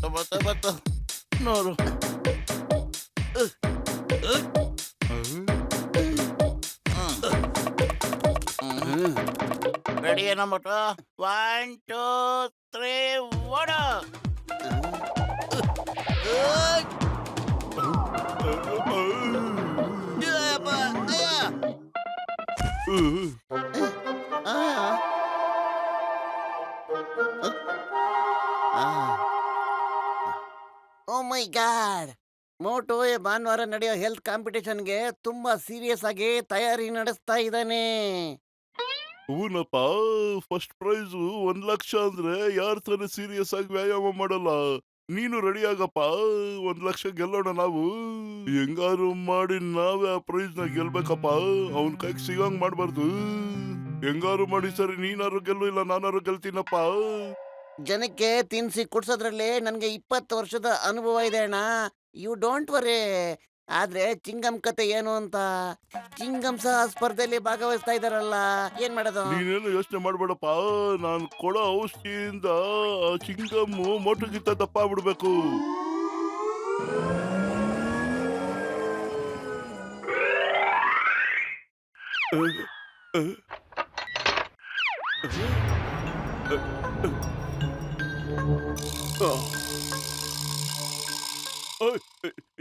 ತೊಂಬತ್ತೊಂಬತ್ತು ನೂರು. ರೆಡಿ ಏನೋ ಮಟ್ಟು 1 2 3 ಓಡು. ಓ ಮೈ ಗಾಡ್, ಮೋಟು ಈ ಭಾನುವಾರ ನಡೆಯೋ ಹೆಲ್ತ್ ಕಾಂಪಿಟೇಷನ್ಗೆ ತುಂಬಾ ಸೀರಿಯಸ್ ಆಗಿ ತಯಾರಿ ನಡೆಸ್ತಾ ಇದ್ದಾನೆ. ಹೂನಪ್ಪ, ಫಸ್ಟ್ ಪ್ರೈಸ್ 1 ಲಕ್ಷ ಅಂದ್ರೆ ಯಾರ್ ತಾನೇ ಸೀರಿಯಸ್ ಆಗಿ ವ್ಯಾಯಾಮ ಮಾಡಲ್ಲ. ನೀನು ರೆಡಿ ಆಗಪ್ಪ, 1 ಲಕ್ಷ ಗೆಲ್ಲೋಣ ನಾವು. ಹೆಂಗಾರು ಮಾಡಿ ನಾವೇ ಆ ಪ್ರೈಸ್ ನ ಗೆಲ್ಬೇಕಪ್ಪ. ಅವನ್ ಕೈಗೆ ಸಿಗಂಗ್ ಮಾಡ್ಬಾರ್ದು. ಹೆಂಗಾರು ಮಾಡಿ ಸರಿ, ನೀನಾರು ಗೆಲ್ಲು ಇಲ್ಲ ನಾನಾರು ಗೆಲ್ತೀನಪ್ಪ. ಜನಕ್ಕೆ ತಿನ್ಸಿ ಕುಡ್ಸೋದ್ರಲ್ಲಿ ನನ್ಗೆ 20 ವರ್ಷದ ಅನುಭವ ಇದೆ ಅಣ್ಣ. You don't worry. ಆದ್ರೆ ಚಿಂಗಮ್ ಕತೆ ಏನು ಅಂತ, ಚಿಂಗಮ್ ಸಹ ಸ್ಪರ್ಧೆಯಲ್ಲಿ ಭಾಗವಹಿಸ್ತಾ ಇದಾರಲ್ಲ, ಏನ್ ಮಾಡೋದು? ನೀನೇನು ಯೋಚನೆ ಮಾಡ್ಬೇಡಪ್ಪ. ನಾನ್ ಕೊಡೋ ಔಷಧಿಯಿಂದ ಚಿಂಗಮ್ಮು ಮೊಟ್ಟಗಿತ್ತ ದಪ್ಪ ಬಿಡ್ಬೇಕು.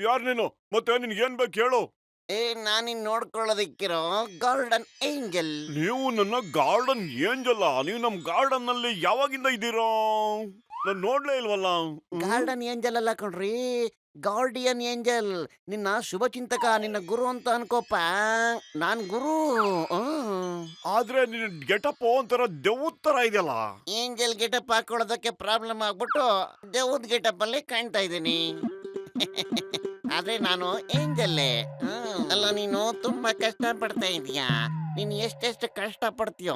ಯಾರ್ ನೀನು? ಮತ್ತೆ ನಿನ್ಗೇನ್ ಬೇಕು ಹೇಳು. ನಾನಿನ್ ನೋಡ್ಕೊಳ್ಳೋದಿಕ್ಕಿರೋ ಗಾರ್ಡನ್ ಏಂಜಲ್. ನೀವು ನನ್ನ ಗಾರ್ಡನ್ ಏಂಜಲ್ಲ? ನೀವು ನಮ್ ಗಾರ್ಡನ್ ನಲ್ಲಿ ಯಾವಾಗಿಂದ ಇದ್ದೀರೋ? ನಾನ್ ನೋಡ್ಲೇ ಇಲ್ವಲ್ಲ. ಗಾರ್ಡನ್ ಏಂಜಲ್ ಅಲ್ಲ ಕಣ್ರಿ, ಗಾರ್ಡಿಯನ್ ಏಂಜಲ್. ನಿನ್ನ ಶುಭ ಚಿಂತಕ, ನಿನ್ನ ಗುರು ಅಂತ ಅನ್ಕೋಪ. ನಾನ್ ಗುರು. ಆದ್ರೆ ನಿನ್ನ ಗೆಟಪ್ ಒಂಥರ ದೆವ್ವದ್ ತರ ಇದೆಯಲ್ಲ. ಏಂಜಲ್ ಗೆಟಪ್ ಹಾಕೊಳ್ಳೋದಕ್ಕೆ ಪ್ರಾಬ್ಲಮ್ ಆಗ್ಬಿಟ್ಟು ದೇವದ್ ಗೆಟಪ್ ಅಲ್ಲಿ ಕಾಣ್ತಾ ಇದ್ದೀನಿ. ಆದ್ರೆ ನಾನು ಏಂಜಲ್ಲೇ. ಅಲ್ಲ, ನೀನು ತುಂಬಾ ಕಷ್ಟ ಪಡ್ತಾ ಇದೀಯಾ. ನೀನ್ ಎಷ್ಟೆಷ್ಟು ಕಷ್ಟ ಪಡ್ತೀಯೋ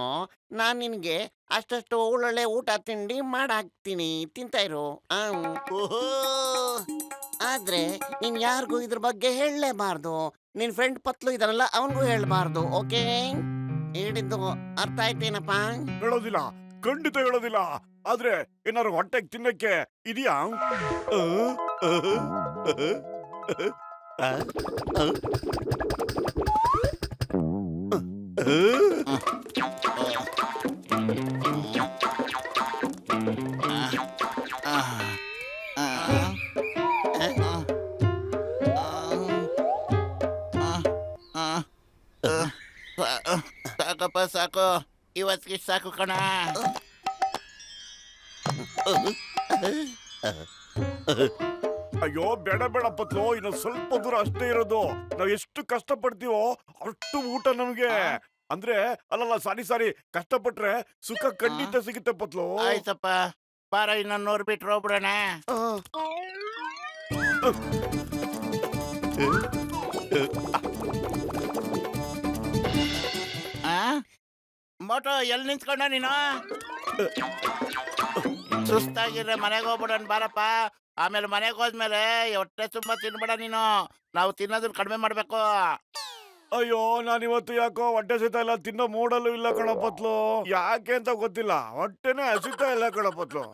ನಾನ್ ನಿನ್ಗೆ ಅಷ್ಟಷ್ಟು ಒಳ್ಳೊಳ್ಳೆ ಊಟ ತಿಂಡಿ ಮಾಡಾಕ್ತೀನಿ, ತಿಂತಾ ಇರು. ಆದ್ರೆ ನೀನ್ ಯಾರಿಗೂ ಇದ್ರ ಬಗ್ಗೆ ಹೇಳಲೇಬಾರ್ದು. ನಿನ್ ಫ್ರೆಂಡ್ ಪತ್ಲು ಇದಾನಲ್ಲ, ಅವನ್ಗೂ ಹೇಳ್ಬಾರ್ದು. ಓಕೆ? ಹೇಳಿದ್ದು ಅರ್ಥ ಆಯ್ತೇನಪ್ಪ? ಹೇಳೋದಿಲ್ಲ, ಖಂಡಿತ ಹೇಳೋದಿಲ್ಲ. ಆದ್ರೆ ಏನಾರು ಹೊಟ್ಟೆಗೆ ತಿನ್ನಕ್ಕೆ ಇದೆಯಾ? ಸಾಕಪ್ಪ, ಸಾಕು. ಇವತ್ತಿಗೆ ಸಾಕು ಕಣ. ಅಯ್ಯೋ, ಬೇಡ ಬೇಡ ಪತ್ಲು, ಇನ್ನು ಸ್ವಲ್ಪ ದೂರ ಅಷ್ಟೇ ಇರೋದು. ನಾವ್ ಎಷ್ಟು ಕಷ್ಟ ಪಡ್ತೀವೋ ಅಷ್ಟು ಊಟ ನಮ್ಗೆ. ಅಂದ್ರೆ ಅಲ್ಲಲ್ಲ, ಸಾರಿ, ಕಷ್ಟಪಟ್ರೆ ಸುಖ ಖಂಡಿತ ಸಿಗುತ್ತೆ ಪತ್ಲು. ಆಯ್ತಪ್ಪ, ಬಾರ ಇನ್ನೊಂದು 100 ಬಿಟ್ರು ಹೋಗ್ಬಿಡೋಣ. ಮೋಟೋ ಎಲ್ಲಿ ನಿಂತ್ಕೊಂಡ ನೀನು? ಸುಸ್ತಾಗಿದ್ರೆ ಮನೆಗೆ ಹೋಗ್ಬಿಡೋಣ ಬಾರಪ್ಪ. ಆಮೇಲೆ ಮನೆಗೆ ಹೋದ್ಮೇಲೆ ಹೊಟ್ಟೆ ತುಂಬಾ ತಿನ್ಬೇಡ ನೀನು. ನಾವು ತಿನ್ನೋದನ್ನ ಕಡಿಮೆ ಮಾಡ್ಬೇಕು. ಅಯ್ಯೋ, ನಾನ್ ಇವತ್ತು ಯಾಕೋ ಹೊಟ್ಟೆ ಹಸಿತಾ ಇಲ್ಲ, ತಿನ್ನೋ ಮೂಡಲ್ಲೂ ಇಲ್ಲ ಕಣಪತ್ಲು. ಯಾಕೆ ಅಂತ ಗೊತ್ತಿಲ್ಲ, ಹೊಟ್ಟೆನೇ ಹಸಿತಾ ಇಲ್ಲ ಕಣಪತ್ಲು.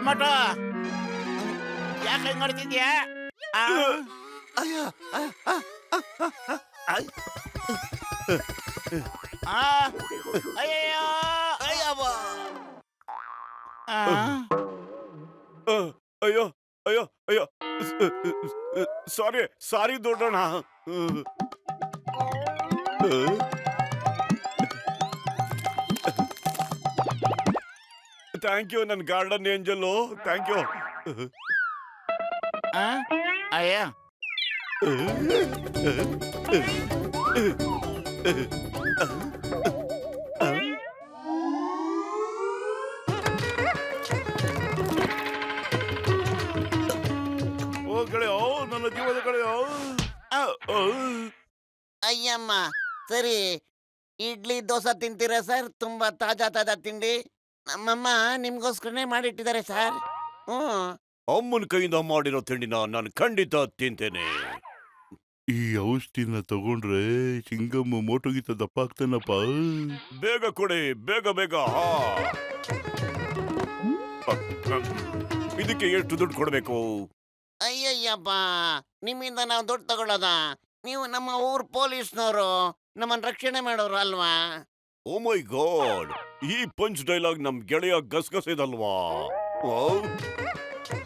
ಮೋಟೋ, ಯಾಕೆ ಹೆಂಗ್ ಮಾಡ್ತಿದ್ಯಾ? ಅಯ್ಯ, ಅಯ್ಯೋ, ಅಯ್ಯೋ ಅಯ್ಯೋ ಅಯ್ಯೋ, ಸಾರಿ ದೊಡ್ಡಣ್ಣ. ಥ್ಯಾಂಕ್ ಯು ನನ್ನ ಗಾರ್ಡನ್ ಏಂಜಲು, ಥ್ಯಾಂಕ್ ಯು. ಅಯ್ಯ, ನನ್ನ ಜೀವದ ಕಡೆಯೋ. ಆ, ಆ. ಅಯ್ಯಮ್ಮ ಸರಿ, ಇಡ್ಲಿ ದೋಸೆ ತಿಂತೀರಾ ಸರ್? ತುಂಬಾ ತಾಜಾ ತಾಜಾ ತಿಂಡಿ ನಮ್ಮಮ್ಮ ನಿಮ್ಗೋಸ್ಕರನೇ ಮಾಡಿಟ್ಟಿದ್ದಾರೆ ಸರ್. ಹ್ಮ್. ಅಮ್ಮನ ಕೈಯಿಂದ ಮಾಡಿರೋ ತಿಂಡಿನ ನಾನು ಖಂಡಿತ ತಿಂತೇನೆ. ಈ ಔಷಧಿನ ತಗೊಂಡ್ರೆ ಚಿಂಗಮ್ಮ ಮೋಟೋಗಿತ್ತ ದಪ್ಪ ಆಗ್ತಾನಪ್ಪ. ಬೇಗ ಕೊಡಿ, ಬೇಗ ಬೇಗ. ಇದಕ್ಕೆ ಎಷ್ಟು ದುಡ್ಡು ಕೊಡ್ಬೇಕು? ಅಯ್ಯಯ್ಯಪ್ಪ, ನಿಮ್ಮಿಂದ ನಾವು ದುಡ್ಡು ತಗೊಳ್ಳೋದ? ನೀವು ನಮ್ಮ ಊರ್ ಪೊಲೀಸ್ನವರು, ನಮ್ಮನ್ನ ರಕ್ಷಣೆ ಮಾಡೋರು ಅಲ್ವಾ? ಓ ಮೈ ಗಾಡ್, ಈ ಪಂಚ್ ಡೈಲಾಗ್ ನಮ್ ಗೆಳೆಯ ಗಸಗಸೆದಲ್ವಾ? ವಾವ್.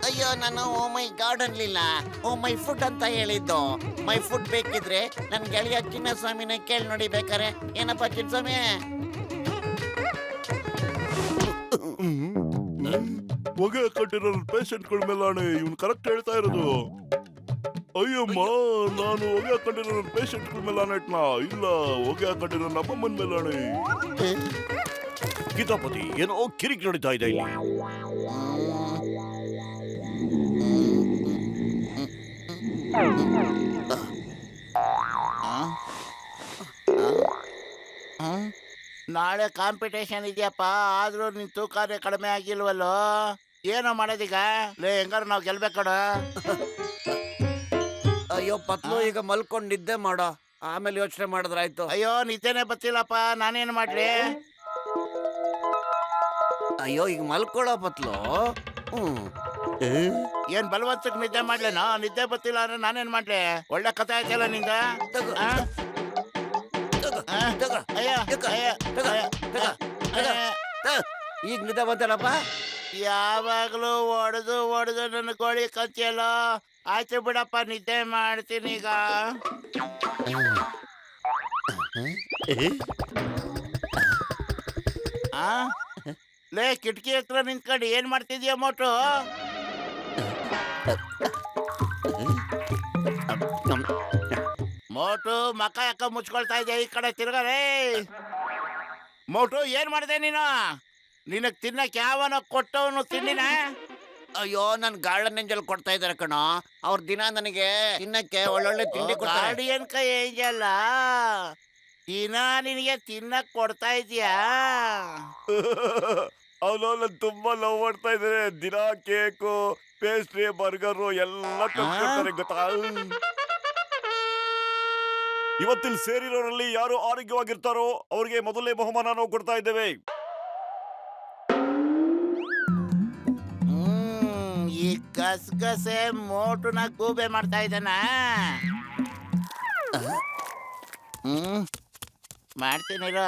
ಅಯ್ಯೋ, ನಾನು ಓ my god ಅನ್ಲಿಲ್ಲ, O my food ಅಂತ ಹೇಳಿದ್ದು. ಮೈ ಫುಡ್ ಬೇಕಿದ್ರೆ ನನ್ ಗೆಳೆಯ ಚಿನ್ನಸ್ವಾಮಿನ ಕೇಳಿ ನೋಡಿ ಬೇಕಾರೆ. ಏನಪ್ಪ ಚಿನ್ನಸ್ವಾಮಿ? ಹೊಗೆ ಹಾಕೊಂಡಿರೋ ಪೇಷಂಟ್ಗಳ ಮೇಲಾಣೆ ಇವ್ನು ಕರೆಕ್ಟ್ ಹೇಳ್ತಾ ಇರೋದು. ಅಯ್ಯಮ್ಮ, ನಾನು ಹೊಗೆ ಹಾಕೊಂಡಿರೋ ಪೇಷಂಟ್ಗಳ ಮೇಲಾಣೆ ಇಟ್ನಾ? ಇಲ್ಲ, ಹೊಗೆ ಹಾಕೊಂಡಿರೋ ನಮ್ಮಮ್ಮನ ಮೇಲಾಣೆ. ಗೀತಾಪತಿ, ಏನೋ ಕಿರಿಕ್ ನಡೀತಾ ಇದೆ ಇಲ್ಲಿ. ನಾಳೆ ಕಾಂಪಿಟೇಷನ್ ಇದೆಯಪ್ಪ, ಆದ್ರೂ ನಿನ್ ತೂಕನೇ ಕಡಿಮೆ ಆಗಿಲ್ವಲ್ಲೋ? ಏನೋ ಮಾಡೋದೀಗ? ಲೇ, ಹೆಂಗಾರು ನಾವು ಗೆಲ್ಬೇಕಡ. ಅಯ್ಯೋ ಪತ್ಲು, ಈಗ ಮಲ್ಕೊಂಡ್ ನಿದ್ದೆ ಮಾಡೋ, ಆಮೇಲೆ ಯೋಚನೆ ಮಾಡಿದ್ರಾಯ್ತು. ಅಯ್ಯೋ, ನಿದ್ದೆನೆ ಬತ್ತಿಲ್ಲಪ್ಪ, ನಾನೇನ್ ಮಾಡ್ಲಿ? ಅಯ್ಯೋ, ಈಗ ಮಲ್ಕೊಳ್ಳೋ ಪತ್ಲು. ಹ್ಮ್. ಏನ್ ಬಲವಂತಕ್ಕೆ ನಿದ್ದೆ ಮಾಡ್ಲೇನೋ? ನಿದ್ದೆ ಬತ್ತಿಲ್ಲ ಅಂದ್ರೆ ನಾನೇನ್ ಮಾಡ್ಲಿ? ಒಳ್ಳೆ ಕಥೆ ಆಯ್ತಲ್ಲ ನಿಂದ. ತಗೋ, ಆ? ತಗೋ, ಆ? ತಗೋ, ಅಯ್ಯೋ, ತಗೋ, ಅಯ್ಯೋ, ತಗೋ, ಅಯ್ಯೋ, ತಗೋ, ತಗೋ. ಅಯ್ಯೋ. ಈಗ ನಿದ್ದೆ ಬಂತಲ್ಲಪ್ಪ? ಯಾವಾಗ್ಲೂ ಒಡೆದು ಒಡೆದು ನನ್ನ ಗೋಳಿ ಕಚ್ಚಿಯಲ್ಲ. ಆಯ್ತು ಬಿಡಪ್ಪ, ನಿದ್ದೆ ಮಾಡ್ತೀನಿ ಈಗ. ಆ? ಲೇ, ಕಿಟಕಿ ಹತ್ರ ನಿಂತ್ಕೊಂಡು ಏನ್ ಮಾಡ್ತಿದ್ಯಾ ಮೋಟು? ಮೋಟು, ಮಕ ಯಾಕ ಮುಚ್ಕೊಳ್ತಾ ಇದೆಯಾ? ಈ ಕಡೆ ತಿರ್ಗರೇ. ಮೋಟು, ಏನ್ ಮಾಡಿದೆ ನೀನು? ನಿನಗ್ ತಿನ್ನಕ್ ಯಾವನ ಕೊಟ್ಟವನು ತಿಂಡಿನ? ಅಯ್ಯೋ, ನನ್ ಗಾರ್ಡನ್ ಏಂಜಲ್ ಕೊಡ್ತಾ ಇದಾರೆ ಕಣೋ. ಅವ್ರ ದಿನ ನನಗೆ ತಿನ್ನಕ್ಕೆ ಒಳ್ಳೊಳ್ಳೆ ತಿಂಡಿ ಕೊಡ್ತಾರೆ. ಗಾರ್ಡಿಯನ್ ಕೈ ಏಂಜಲ್ಲ, ದಿನ ನಿನಗೆ ತಿನ್ನಕ್ ಕೊಡ್ತಾ ಇದೀಯಾ? ಅವನು ನನ್ನ ತುಂಬಾ ಲವ್ ಮಾಡ್ತಾ ಇದ್ದಾರೆ. ದಿನ ಕೇಕು, ಪೇಸ್ಟ್ರಿ, ಬರ್ಗರು ಎಲ್ಲ ತಂದ್ಕೊಡ್ತಾರೆ ಗೊತ್ತಾ? ಇವತ್ತಿಲ್ಲಿ ಸೇರಿರೋರಲ್ಲಿ ಯಾರು ಆರೋಗ್ಯವಾಗಿರ್ತಾರೋ ಅವ್ರಿಗೆ ಮೊದಲನೇ ಬಹುಮಾನ ನಾವು ಕೊಡ್ತಾ ಇದ್ದೇವೆ. ಈ ಗಸಗಸೆ ಮೋಟುನ ಗೂಬೆ ಮಾಡ್ತಾ ಇದ್ದಾನ. ಮಾಡ್ತೀನಿರೋ.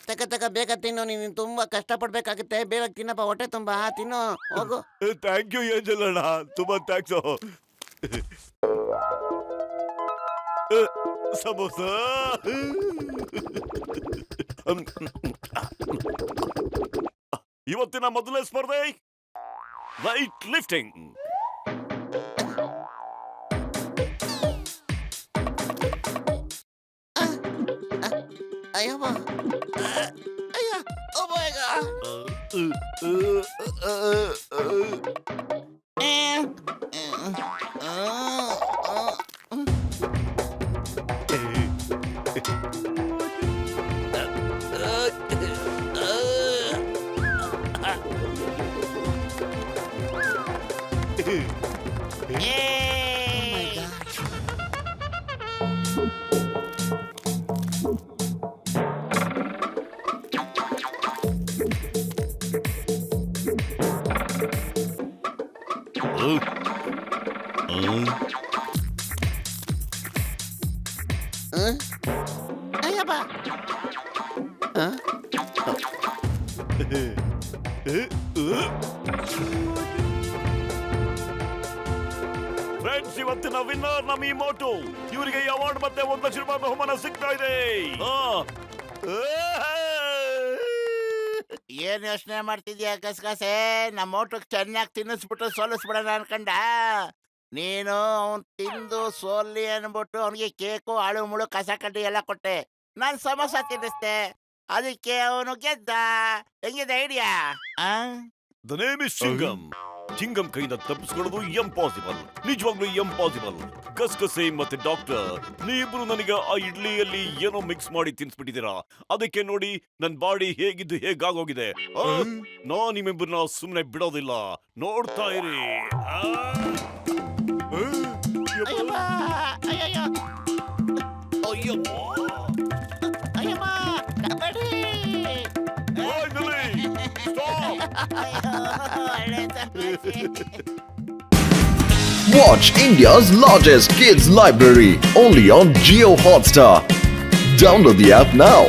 ತಕ ತಕ, ಬೇಗ ತಿನ್ನು. ನೀನು ತುಂಬಾ ಕಷ್ಟ ಪಡ್ಬೇಕಾಗುತ್ತೆ. ಬೇಗ ತಿನ್ನಪ್ಪ, ಹೊಟ್ಟೆ ತುಂಬಾ ತಿನ್ನು, ಹೋಗು. ಥ್ಯಾಂಕ್ ಯು ಏಂಜಲ್ ಅಣ್ಣ, ತುಂಬಾ ಥ್ಯಾಂಕ್ಸ್. ಸಮೋಸ. ಇವತ್ತಿನ ಮೊದಲನೇ ಸ್ಪರ್ಧೆ ವೈಟ್ ಲಿಫ್ಟಿಂಗ್. ಅಯ್ಯವ್ವ, ಅಯ್ಯ, ಓ ಮೈ ಗಾಡ್. ಅಯ್ಯಪ್ಪ. ಫ್ರೆಂಡ್ಸ್, ಇವತ್ತಿನ ವಿನ್ನರ್ ನಮ್ಮ ಈ ಮೋಟು. ಇವರಿಗೆ ಅವಾರ್ಡ್ ಮತ್ತೆ 1 ಲಕ್ಷ ರೂಪಾಯಿ ಬಹುಮಾನ ಸಿಗ್ತಾ ಇದೆ. ಏನ್ ಯೋಚನೆ ಮಾಡ್ತಿದ್ಯಾ ಗಸಗಸೆ? ನಮ್ಮ ಮೋಟಕ್ ಚೆನ್ನಾಗಿ ತಿನ್ನಿಸ್ಬಿಟ್ಟು ಸೋಲಿಸ್ಬಿಡೋಣ ಅನ್ಕಂಡ. ನೀನು ಅವ್ನ್ ತಿಂದು ಸೋಲ್ಲಿ ಅನ್ಬಿಟ್ಟು ಅವ್ನಿಗೆ ಕೇಕು, ಆಳು ಮುಳು, ಕಸ ಕಡ್ಡಿ ಎಲ್ಲ ಕೊಟ್ಟೆ. ನಾನ್ ಸಮೋಸ ತಿನ್ನಿಸ್ದೆ, ಅದಕ್ಕೆ ಅವನು ಗೆದ್ದ. ಹೆಂಗಿದೆ ಐಡಿಯಾ? The name is ಚಿಂಗಮ್. ಚಿಂಗಮ್ ಕೈಯಿಂದ ತಪ್ಪಿಸ್ಕೊಳ್ಳೋದು ಎಂಪಾಸಿಬಲ್, ನಿಜವಾಗ್ಲೂ ಎಂಪಾಸಿಬಲ್. ಗಸಗಸೆ ಮತ್ತೆ ಡಾಕ್ಟರ್, ನೀವಿಬ್ರು ನನಗೆ ಆ ಇಡ್ಲಿಯಲ್ಲಿ ಏನೋ ಮಿಕ್ಸ್ ಮಾಡಿ ತಿನ್ಸ್ಬಿಟ್ಟಿದ್ದೀರಾ. ಅದಕ್ಕೆ ನೋಡಿ ನನ್ ಬಾಡಿ ಹೇಗಿದ್ದು ಹೇಗಾಗೋಗಿದೆ. ನಾನ್ ನಿಮ್ಮಿಬ್ಬರನ್ನ ಸುಮ್ನೆ ಬಿಡೋದಿಲ್ಲ, ನೋಡ್ತಾ ಇರಿ. ಅಯ್ಯಮ್ಮ, ಅಯ್ಯಯ್ಯೋ, ಅಯ್ಯಪ್ಪ. ಅಯ್ಯಮ್ಮ, ಕಬಡ್ಡಿ. Finally! Stop! ಅಯ್ಯೋ, ಒಳ್ಳೆ ತಮಾಷೆ. Watch India's largest kids library only on Jio Hotstar. Download the app now.